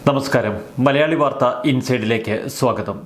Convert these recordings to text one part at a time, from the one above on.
നമസ്കാരം. മലയാളി വാർത്ത ഇൻസൈഡിലേക്ക് സ്വാഗതം.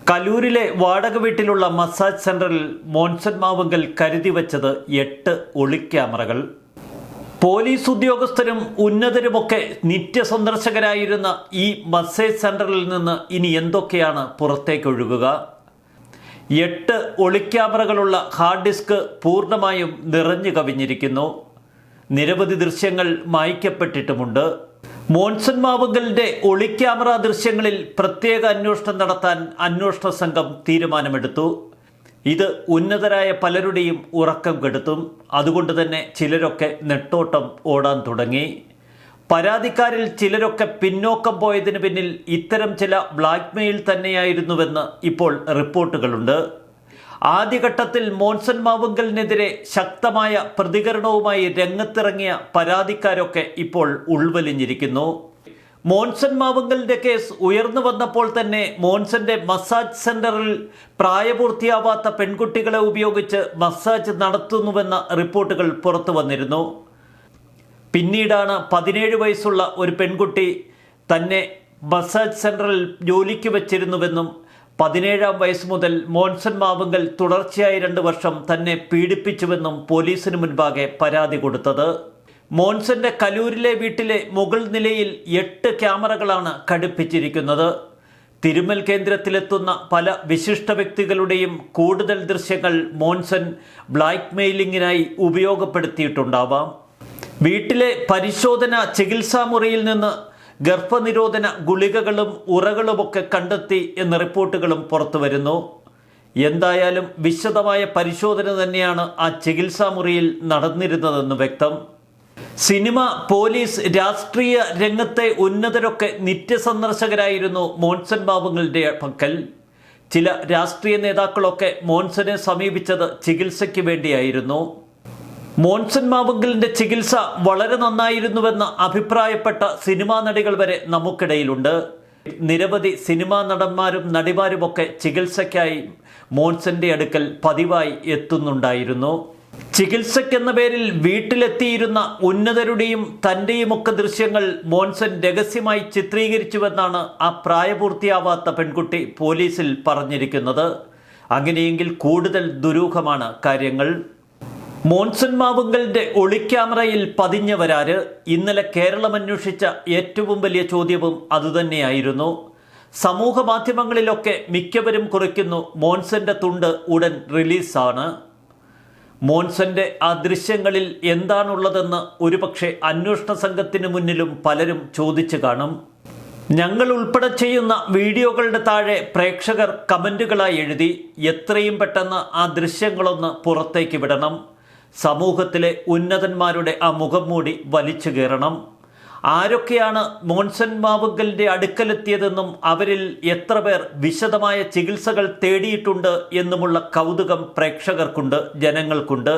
കലൂരിലെ വാടക വീട്ടിലുള്ള മസാജ് സെന്ററിൽ മോൻസൺ മാവുങ്കൽ കരുതി വച്ചത് 8 ഒളിക്യാമറകൾ. പോലീസ് ഉദ്യോഗസ്ഥരും ഉന്നതരുമൊക്കെ നിത്യസന്ദർശകരായിരുന്ന ഈ മസാജ് സെന്ററിൽ നിന്ന് ഇനി എന്തൊക്കെയാണ് പുറത്തേക്കൊഴുകുക? 8 ഒളിക്യാമറകളുള്ള ഹാർഡ് ഡിസ്ക് പൂർണ്ണമായും നിറഞ്ഞു കവിഞ്ഞിരിക്കുന്നു. നിരവധി ദൃശ്യങ്ങൾ മായ്ക്കപ്പെട്ടിട്ടുമുണ്ട്. മോൻസൺ മാവുങ്കലിന്റെ ഒളിക്യാമറ ദൃശ്യങ്ങളിൽ പ്രത്യേക അന്വേഷണം നടത്താൻ അന്വേഷണ സംഘം തീരുമാനമെടുത്തു. ഇത് ഉന്നതരായ പലരുടെയും ഉറക്കം കെടുത്തും. അതുകൊണ്ട് തന്നെ ചിലരൊക്കെ നെട്ടോട്ടം ഓടാൻ തുടങ്ങി. പരാതിക്കാരിൽ ചിലരൊക്കെ പിന്നോക്കം പോയതിന് പിന്നിൽ ഇത്തരം ചില ബ്ലാക്ക്മെയിൽ തന്നെയായിരുന്നുവെന്ന് ഇപ്പോൾ റിപ്പോർട്ടുകളുണ്ട്. ആദ്യഘട്ടത്തിൽ മോൻസൺ മാവുങ്കലിനെതിരെ ശക്തമായ പ്രതികരണവുമായി രംഗത്തിറങ്ങിയ പരാതിക്കാരൊക്കെ ഇപ്പോൾ ഉൾവലിഞ്ഞിരിക്കുന്നു. മോൻസൺ മാവുങ്കലിന്റെ കേസ് ഉയർന്നു വന്നപ്പോൾ തന്നെ മോൻസന്റെ മസാജ് സെന്ററിൽ പ്രായപൂർത്തിയാവാത്ത പെൺകുട്ടികളെ ഉപയോഗിച്ച് മസാജ് നടത്തുന്നുവെന്ന റിപ്പോർട്ടുകൾ പുറത്തു വന്നിരുന്നു. പിന്നീടാണ് 17 വയസ്സുള്ള ഒരു പെൺകുട്ടി തന്നെ മസാജ് സെന്ററിൽ ജോലിക്ക് വച്ചിരുന്നുവെന്നും 17-ാം വയസ്സ് മുതൽ മോൻസൺ മാവുങ്കൽ തുടർച്ചയായി 2 വർഷം തന്നെ പീഡിപ്പിച്ചുവെന്നും പോലീസിന് മുൻപാകെ പരാതി കൊടുത്തത്. മോൻസന്റെ കലൂരിലെ വീട്ടിലെ മുകൾ നിലയിൽ 8 ക്യാമറകളാണ് ഘടിപ്പിച്ചിരിക്കുന്നത്. തിരുമൽ കേന്ദ്രത്തിലെത്തുന്ന പല വിശിഷ്ട വ്യക്തികളുടെയും കൂടുതൽ ദൃശ്യങ്ങൾ മോൻസൺ ബ്ലാക്ക് മെയിലിങ്ങിനായി ഉപയോഗപ്പെടുത്തിയിട്ടുണ്ടാവാം. വീട്ടിലെ പരിശോധന ചികിത്സാ മുറിയിൽ നിന്ന് ഗർഭനിരോധന ഗുളികകളും ഉറകളുമൊക്കെ കണ്ടെത്തി എന്ന റിപ്പോർട്ടുകളും പുറത്തു വരുന്നു. എന്തായാലും വിശദമായ പരിശോധന തന്നെയാണ് ആ ചികിത്സാ മുറിയിൽ നടന്നിരുന്നതെന്ന് വ്യക്തം. സിനിമ, പോലീസ്, രാഷ്ട്രീയ രംഗത്തെ ഉന്നതരൊക്കെ നിത്യസന്ദർശകരായിരുന്നു മോൻസൺ മാവുങ്കലിന്റെ പക്കൽ. ചില രാഷ്ട്രീയ നേതാക്കളൊക്കെ മോൻസനെ സമീപിച്ചത് ചികിത്സയ്ക്ക് വേണ്ടിയായിരുന്നു. മോൻസൺ മാവുങ്കലിന്റെ ചികിത്സ വളരെ നന്നായിരുന്നുവെന്ന് അഭിപ്രായപ്പെട്ട സിനിമാ നടികൾ വരെ നമുക്കിടയിലുണ്ട്. നിരവധി സിനിമാ നടന്മാരും നടിമാരുമൊക്കെ ചികിത്സയ്ക്കായി മോൻസന്റെ അടുക്കൽ പതിവായി എത്തുന്നുണ്ടായിരുന്നു. ചികിത്സയ്ക്കെന്ന പേരിൽ വീട്ടിലെത്തിയിരുന്ന ഉന്നതരുടെയും തൻ്റെയുമൊക്കെ ദൃശ്യങ്ങൾ മോൻസൺ രഹസ്യമായി ചിത്രീകരിച്ചുവെന്നാണ് ആ പ്രായപൂർത്തിയാവാത്ത പെൺകുട്ടി പോലീസിൽ പറഞ്ഞിരിക്കുന്നത്. അങ്ങനെയെങ്കിൽ കൂടുതൽ ദുരൂഹമാണ് കാര്യങ്ങൾ. മോൻസൺ മാവുങ്കലിന്റെ ഒളിക്യാമറയിൽ പതിഞ്ഞവരാര്? ഇന്നലെ കേരളം അന്വേഷിച്ച ഏറ്റവും വലിയ ചോദ്യവും അതുതന്നെയായിരുന്നു. സമൂഹ മാധ്യമങ്ങളിലൊക്കെ മിക്കവരും കുറിക്കുന്നു മോൻസന്റെ തുണ്ട് ഉടൻ റിലീസാണ്. മോൻസന്റെ ആ ദൃശ്യങ്ങളിൽ എന്താണുള്ളതെന്ന് ഒരുപക്ഷെ അന്വേഷണ സംഘത്തിന് മുന്നിലും പലരും ചോദിച്ചു കാണും. ഞങ്ങൾ ഉൾപ്പെടെ ചെയ്യുന്ന വീഡിയോകളുടെ താഴെ പ്രേക്ഷകർ കമന്റുകളായി എഴുതി എത്രയും പെട്ടെന്ന് ആ ദൃശ്യങ്ങളൊന്ന് പുറത്തേക്ക് വിടണം, സമൂഹത്തിലെ ഉന്നതന്മാരുടെ ആ മുഖം മൂടി വലിച്ചു കയറണം, ആരൊക്കെയാണ് മോൻസൺ മാവുങ്കലിന്റെ അടുക്കലെത്തിയതെന്നും അവരിൽ എത്ര പേർ വിശദമായ ചികിത്സകൾ തേടിയിട്ടുണ്ട് എന്നുമുള്ള കൗതുകം പ്രേക്ഷകർക്കുണ്ട്, ജനങ്ങൾക്കുണ്ട്.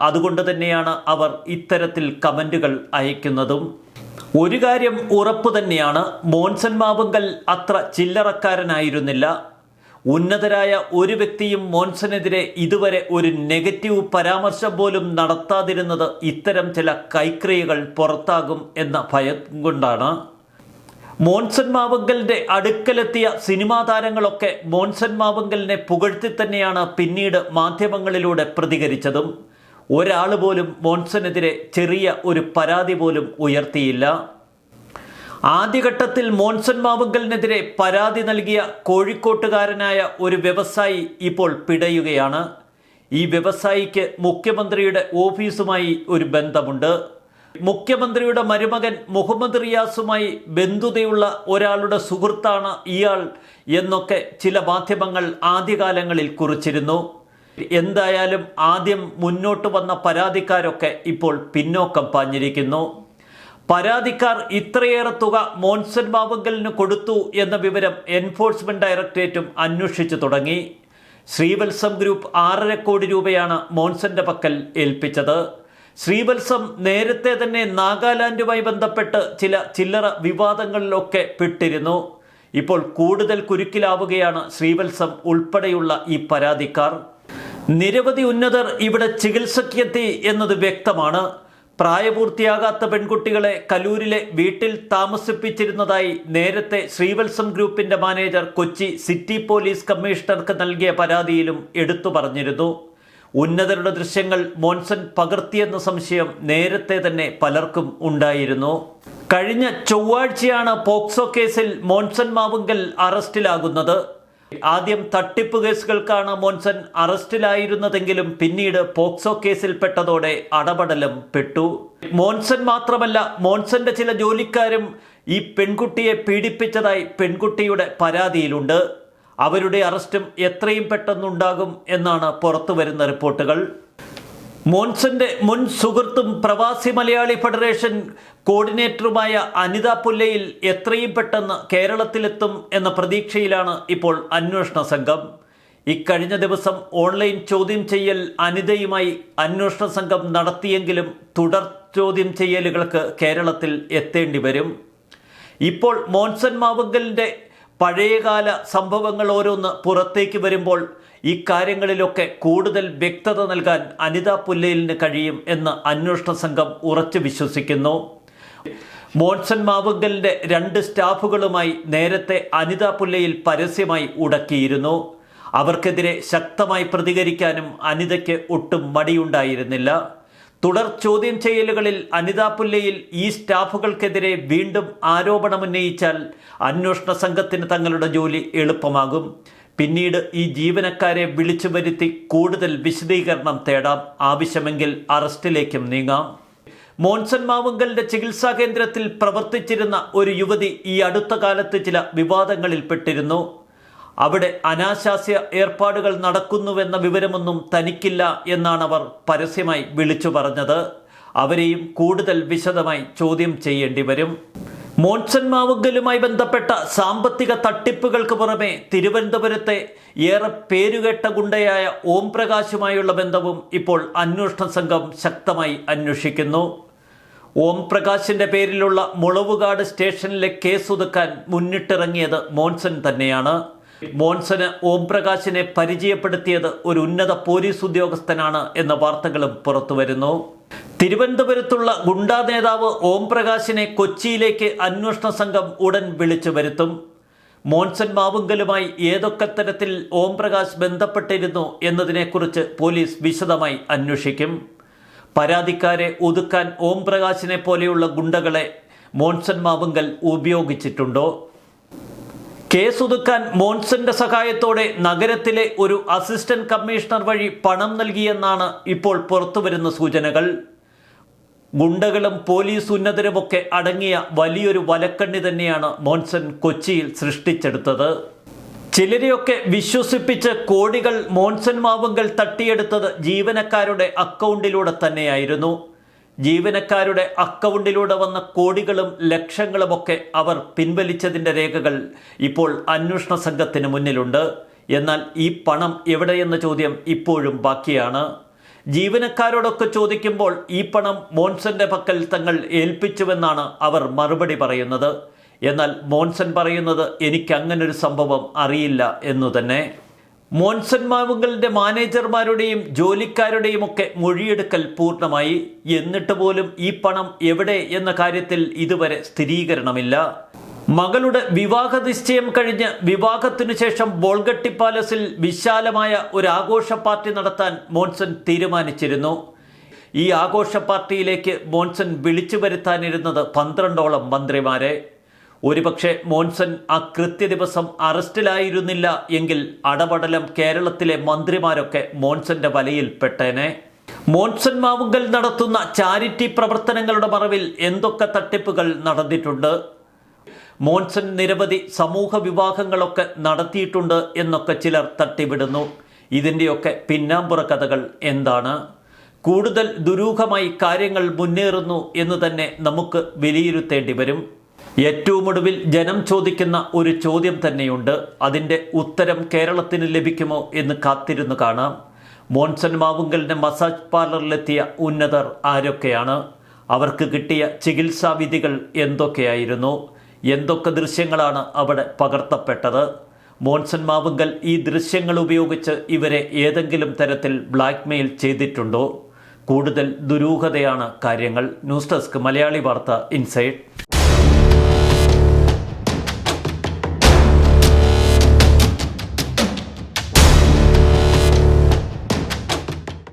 അതുകൊണ്ട് തന്നെയാണ് അവർ ഇത്തരത്തിൽ കമന്റുകൾ അയക്കുന്നതും. ഒരു കാര്യം ഉറപ്പു തന്നെയാണ്, മോൻസൺ മാവുങ്കൽ അത്ര ചില്ലറക്കാരനായിരുന്നില്ല. ഉന്നതരായ ഒരു വ്യക്തിയും മോൻസനെതിരെ ഇതുവരെ ഒരു നെഗറ്റീവ് പരാമർശം പോലും നടത്താതിരുന്നത് ഇത്തരം ചില കൈക്രിയകൾ പുറത്താകും എന്ന ഭയം കൊണ്ടാണ്. മോൻസൺ മാവുങ്കലിന്റെ അടുക്കലെത്തിയ സിനിമാ താരങ്ങളൊക്കെ മോൻസൺ മാവുങ്കലിനെ പുകഴ്ത്തി തന്നെയാണ് പിന്നീട് മാധ്യമങ്ങളിലൂടെ പ്രതികരിച്ചതും. ഒരാൾ പോലും മോൻസനെതിരെ ചെറിയ ഒരു പരാതി പോലും ഉയർത്തിയില്ല. ആദ്യഘട്ടത്തിൽ മോൻസൺ മാവുങ്കലിനെതിരെ പരാതി നൽകിയ കോഴിക്കോട്ടുകാരനായ ഒരു വ്യവസായി ഇപ്പോൾ പിടയുകയാണ്. ഈ വ്യവസായിക്ക് മുഖ്യമന്ത്രിയുടെ ഓഫീസുമായി ഒരു ബന്ധമുണ്ട്. മുഖ്യമന്ത്രിയുടെ മരുമകൻ മുഹമ്മദ് റിയാസുമായി ബന്ധുതയുള്ള ഒരാളുടെ സുഹൃത്താണ് ഇയാൾ എന്നൊക്കെ ചില മാധ്യമങ്ങൾ ആദ്യകാലങ്ങളിൽ കുറിച്ചിരുന്നു. എന്തായാലും ആദ്യം മുന്നോട്ട് വന്ന പരാതിക്കാരൊക്കെ ഇപ്പോൾ പിന്നോക്കം പാഞ്ഞിരിക്കുന്നു. പരാതിക്കാർ ഇത്രയേറെ തുക മോൻസൺ മാവുങ്കലിന് കൊടുത്തു എന്ന വിവരം എൻഫോഴ്സ്മെന്റ് ഡയറക്ടറേറ്റും അന്വേഷിച്ചു തുടങ്ങി. ശ്രീവത്സം ഗ്രൂപ്പ് 6.5 കോടി രൂപയാണ് മോൻസന്റെ പക്കൽ ഏൽപ്പിച്ചത്. ശ്രീവത്സം നേരത്തെ തന്നെ നാഗാലാൻഡുമായി ബന്ധപ്പെട്ട് ചില ചില്ലറ വിവാദങ്ങളിലൊക്കെ പെട്ടിരുന്നു. ഇപ്പോൾ കൂടുതൽ കുരുക്കിലാവുകയാണ് ശ്രീവത്സം ഉൾപ്പെടെയുള്ള ഈ പരാതിക്കാർ. നിരവധി ഉന്നതർ ഇവിടെ ചികിത്സയ്ക്കെത്തി എന്നത് വ്യക്തമാണ്. പ്രായപൂർത്തിയാകാത്ത പെൺകുട്ടികളെ കലൂരിലെ വീട്ടിൽ താമസിപ്പിച്ചിരുന്നതായി നേരത്തെ ശ്രീവത്സം ഗ്രൂപ്പിന്റെ മാനേജർ കൊച്ചി സിറ്റി പോലീസ് കമ്മീഷണർക്ക് നൽകിയ പരാതിയിലും എടുത്തു പറഞ്ഞിരുന്നു. ഉന്നതരുടെ ദൃശ്യങ്ങൾ മോൻസൺ പകർത്തിയെന്ന സംശയം നേരത്തെ തന്നെ പലർക്കും ഉണ്ടായിരുന്നു. കഴിഞ്ഞ ചൊവ്വാഴ്ചയാണ് പോക്സോ കേസിൽ മോൻസൺ മാവുങ്കൽ അറസ്റ്റിലാകുന്നത്. ആദ്യം തട്ടിപ്പ് കേസുകൾക്കാണ് മോൻസൺ അറസ്റ്റിലായിരുന്നതെങ്കിലും പിന്നീട് പോക്സോ കേസിൽ പെട്ടതോടെ അടപടലം പെട്ടു. മോൻസൺ മാത്രമല്ല, മോൻസന്റെ ചില ജോലിക്കാരും ഈ പെൺകുട്ടിയെ പീഡിപ്പിച്ചതായി പെൺകുട്ടിയുടെ പരാതിയിലുണ്ട്. അവരുടെ അറസ്റ്റും എത്രയും പെട്ടെന്നുണ്ടാകും എന്നാണ് പുറത്തുവരുന്ന റിപ്പോർട്ടുകൾ. മോൻസന്റെ മുൻ സുഹൃത്തും പ്രവാസി മലയാളി ഫെഡറേഷൻ കോർഡിനേറ്ററുമായ അനിത പുല്ലയിൽ എത്രയും പെട്ടെന്ന് കേരളത്തിലെത്തും എന്ന പ്രതീക്ഷയിലാണ് ഇപ്പോൾ അന്വേഷണ സംഘം. ഇക്കഴിഞ്ഞ ദിവസം ഓൺലൈൻ ചോദ്യം ചെയ്യൽ അനിതയുമായി അന്വേഷണ സംഘം നടത്തിയെങ്കിലും തുടർ ചോദ്യം ചെയ്യലുകൾക്ക് കേരളത്തിൽ എത്തേണ്ടി വരും. ഇപ്പോൾ മോൻസൺ മാവുങ്കലിൻ്റെ പഴയകാല സംഭവങ്ങൾ ഓരോന്ന് പുറത്തേക്ക് വരുമ്പോൾ ഇക്കാര്യങ്ങളിലൊക്കെ കൂടുതൽ വ്യക്തത നൽകാൻ അനിത പുല്ലയിലിന് കഴിയും എന്ന് അന്വേഷണ സംഘം ഉറച്ചു വിശ്വസിക്കുന്നു. മോൻസൺ മാവുങ്കലിൻ്റെ 2 സ്റ്റാഫുകളുമായി നേരത്തെ അനിത പുല്ലയിൽ പരസ്യമായി ഉടക്കിയിരുന്നു. അവർക്കെതിരെ ശക്തമായി പ്രതികരിക്കാനും അനിതയ്ക്ക് ഒട്ടും മടിയുണ്ടായിരുന്നില്ല. തുടർ ചോദ്യം ചെയ്യലുകളിൽ അനിത പുല്ലയിൽ ഈ സ്റ്റാഫുകൾക്കെതിരെ വീണ്ടും ആരോപണമുന്നയിച്ചാൽ അന്വേഷണ സംഘത്തിന് തങ്ങളുടെ ജോലി എളുപ്പമാകും. പിന്നീട് ഈ ജീവനക്കാരെ വിളിച്ചു വരുത്തി കൂടുതൽ വിശദീകരണം തേടാം. ആവശ്യമെങ്കിൽ അറസ്റ്റിലേക്കും നീങ്ങാം. മോൻസൺ മാവുങ്കലിന്റെ ചികിത്സാ കേന്ദ്രത്തിൽ പ്രവർത്തിച്ചിരുന്ന ഒരു യുവതി ഈ അടുത്ത കാലത്ത് ചില വിവാദങ്ങളിൽപ്പെട്ടിരുന്നു. അവിടെ അനാശാസ്യ ഏർപ്പാടുകൾ നടക്കുന്നുവെന്ന വിവരമൊന്നും തനിക്കില്ല എന്നാണ് അവർ പരസ്യമായി വിളിച്ചു പറഞ്ഞത്. അവരെയും കൂടുതൽ വിശദമായി ചോദ്യം ചെയ്യേണ്ടി വരും. മോൻസൺ മാവുങ്കലുമായി ബന്ധപ്പെട്ട സാമ്പത്തിക തട്ടിപ്പുകൾക്ക് പുറമെ തിരുവനന്തപുരത്തെ ഏറെ പേരുകേട്ട ഗുണ്ടയായ ഓം പ്രകാശുമായുള്ള ബന്ധവും ഇപ്പോൾ അന്വേഷണ സംഘം ശക്തമായി അന്വേഷിക്കുന്നു. ഓം പ്രകാശിന്റെ പേരിലുള്ള മുളവുകാട് സ്റ്റേഷനിലെ കേസ് ഒതുക്കാൻ മുന്നിട്ടിറങ്ങിയത് മോൻസൺ തന്നെയാണ്. മോൻസന് ഓം പ്രകാശിനെ പരിചയപ്പെടുത്തിയത് ഒരു ഉന്നത പോലീസ് ഉദ്യോഗസ്ഥനാണ് എന്ന വാർത്തകളും പുറത്തുവരുന്നു. തിരുവനന്തപുരത്തുള്ള ഗുണ്ടാ നേതാവ് ഓം പ്രകാശിനെ കൊച്ചിയിലേക്ക് അന്വേഷണ സംഘം ഉടൻ വിളിച്ചു വരുത്തും. മോൻസൺ മാവുങ്കലുമായി ഏതൊക്കെ തരത്തിൽ ഓം പ്രകാശ് ബന്ധപ്പെട്ടിരുന്നു എന്നതിനെക്കുറിച്ച് പോലീസ് വിശദമായി അന്വേഷിക്കും. പരാതിക്കാരെ ഒതുക്കാൻ ഓം പ്രകാശിനെ പോലെയുള്ള ഗുണ്ടകളെ മോൻസൺ മാവുങ്കൽ ഉപയോഗിച്ചിട്ടുണ്ടോ? കേസ് ഒതുക്കാൻ മോൻസന്റെ സഹായത്തോടെ നഗരത്തിലെ ഒരു അസിസ്റ്റന്റ് കമ്മീഷണർ വഴി പണം നൽകിയെന്നാണ് ഇപ്പോൾ പുറത്തുവരുന്ന സൂചനകൾ. ഗുണ്ടകളും പോലീസ് ഉന്നതരുമൊക്കെ അടങ്ങിയ വലിയൊരു വലക്കണ്ണി തന്നെയാണ് മോൻസൺ കൊച്ചിയിൽ സൃഷ്ടിച്ചെടുത്തത്. ചിലരെയൊക്കെ വിശ്വസിപ്പിച്ച് കോടികൾ മോൻസൺ മാവുങ്കൽ തട്ടിയെടുത്തത് ജീവനക്കാരുടെ അക്കൗണ്ടിലൂടെ തന്നെയായിരുന്നു. ജീവനക്കാരുടെ അക്കൗണ്ടിലൂടെ വന്ന കോടികളും ലക്ഷങ്ങളുമൊക്കെ അവർ പിൻവലിച്ചതിൻ്റെ രേഖകൾ ഇപ്പോൾ അന്വേഷണ സംഘത്തിന് മുന്നിലുണ്ട്. എന്നാൽ ഈ പണം എവിടെയെന്ന ചോദ്യം ഇപ്പോഴും ബാക്കിയാണ്. ജീവനക്കാരോടൊക്കെ ചോദിക്കുമ്പോൾ ഈ പണം മോൻസന്റെ പക്കൽ തങ്ങൾ ഏൽപ്പിച്ചുവെന്നാണ് അവർ മറുപടി പറയുന്നത്. എന്നാൽ മോൻസൺ പറയുന്നത് എനിക്ക് അങ്ങനൊരു സംഭവം അറിയില്ല എന്നു തന്നെ. മോൻസൺ മാവുങ്കലിന്റെ മാനേജർമാരുടെയും ജോലിക്കാരുടെയും ഒക്കെ മൊഴിയെടുക്കൽ പൂർണ്ണമായി. എന്നിട്ട് പോലും ഈ പണം എവിടെ എന്ന കാര്യത്തിൽ ഇതുവരെ സ്ഥിരീകരണമില്ല. മകളുടെ വിവാഹ നിശ്ചയം കഴിഞ്ഞ് വിവാഹത്തിനു ശേഷം ബോൾഗട്ടി പാലസിൽ വിശാലമായ ഒരു ആഘോഷ പാർട്ടി നടത്താൻ മോൻസൺ തീരുമാനിച്ചിരുന്നു. ഈ ആഘോഷ പാർട്ടിയിലേക്ക് മോൻസൺ വിളിച്ചു വരുത്താനിരുന്നത് 12ഓളം മന്ത്രിമാരെ. ഒരുപക്ഷെ മോൻസൺ ആ കൃത്യദിവസം അറസ്റ്റിലായിരുന്നില്ല എങ്കിൽ അടപടലം കേരളത്തിലെ മന്ത്രിമാരൊക്കെ മോൻസന്റെ വലയിൽ പെട്ടേനെ. മോൻസൺ മാവുങ്കൽ നടത്തുന്ന ചാരിറ്റി പ്രവർത്തനങ്ങളുടെ മറവിൽ എന്തൊക്കെ തട്ടിപ്പുകൾ നടന്നിട്ടുണ്ട്. മോൻസൺ നിരവധി സമൂഹ വിവാഹങ്ങളൊക്കെ നടത്തിയിട്ടുണ്ട് എന്നൊക്കെ ചിലർ തട്ടിവിടുന്നു. ഇതിൻ്റെയൊക്കെ പിന്നാമ്പുറ കഥകൾ എന്താണ്? കൂടുതൽ ദുരൂഹമായി കാര്യങ്ങൾ മുന്നേറുന്നു എന്ന് തന്നെ നമുക്ക് വിലയിരുത്തേണ്ടി വരും. ഏറ്റവും ഒടുവിൽ ജനം ചോദിക്കുന്ന ഒരു ചോദ്യം തന്നെയുണ്ട്. അതിൻ്റെ ഉത്തരം കേരളത്തിന് ലഭിക്കുമോ എന്ന് കാത്തിരുന്ന് കാണാം. മോൻസൺ മാവുങ്കലിൻ്റെ മസാജ് പാർലറിലെത്തിയ ഉന്നതർ ആരൊക്കെയാണ്? അവർക്ക് കിട്ടിയ ചികിത്സാ വിധികൾ എന്തൊക്കെയായിരുന്നു? എന്തൊക്കെ ദൃശ്യങ്ങളാണ് അവിടെ പകർത്തപ്പെട്ടത്? മോൻസൺ മാവുങ്കൽ ഈ ദൃശ്യങ്ങൾ ഉപയോഗിച്ച് ഇവരെ ഏതെങ്കിലും തരത്തിൽ ബ്ലാക്ക്മെയിൽ ചെയ്തിട്ടുണ്ടോ? കൂടുതൽ ദുരൂഹതയാണ് കാര്യങ്ങൾ. ന്യൂസ് ഡെസ്ക് മലയാളി വാർത്ത ഇൻസൈഡ്.